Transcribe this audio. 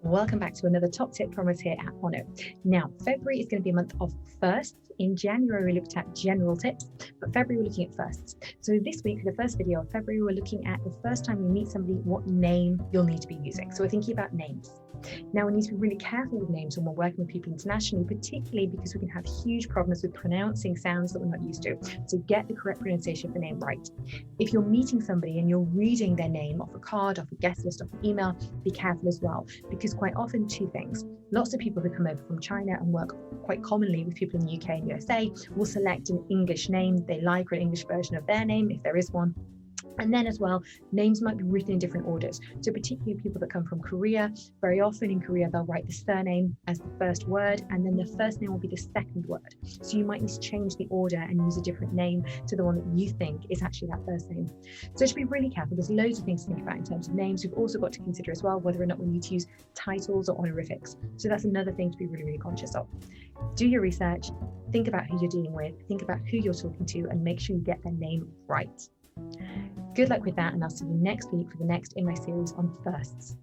Welcome back to another top tip from us here at Ono. Now, February is going to be a month of firsts. In January, we looked at general tips, but February, we're looking at firsts. So this week, for the first video of February, we're looking at the first time you meet somebody, what name you'll need to be using. So we're thinking about names. Now, we need to be really careful with names when we're working with people internationally, particularly because we can have huge problems with pronouncing sounds that we're not used to. So get the correct pronunciation of the name right. If you're meeting somebody and you're reading their name off a card, off a guest list, off an email, be careful as well, because quite often two things. Lots of people who come over from China and work quite commonly with people in the UK and USA will select an English name they like, or an English version of their name, if there is one. And then as well, names might be written in different orders. So particularly people that come from Korea, very often in Korea, they'll write the surname as the first word, and then the first name will be the second word. So you might need to change the order and use a different name to the one that you think is actually that first name. So just be really careful. There's loads of things to think about in terms of names. We've also got to consider as well whether or not we need to use titles or honorifics. So that's another thing to be really, really conscious of. Do your research, think about who you're dealing with, think about who you're talking to, and make sure you get their name right. Good luck with that, and I'll see you next week for the next in my series on firsts.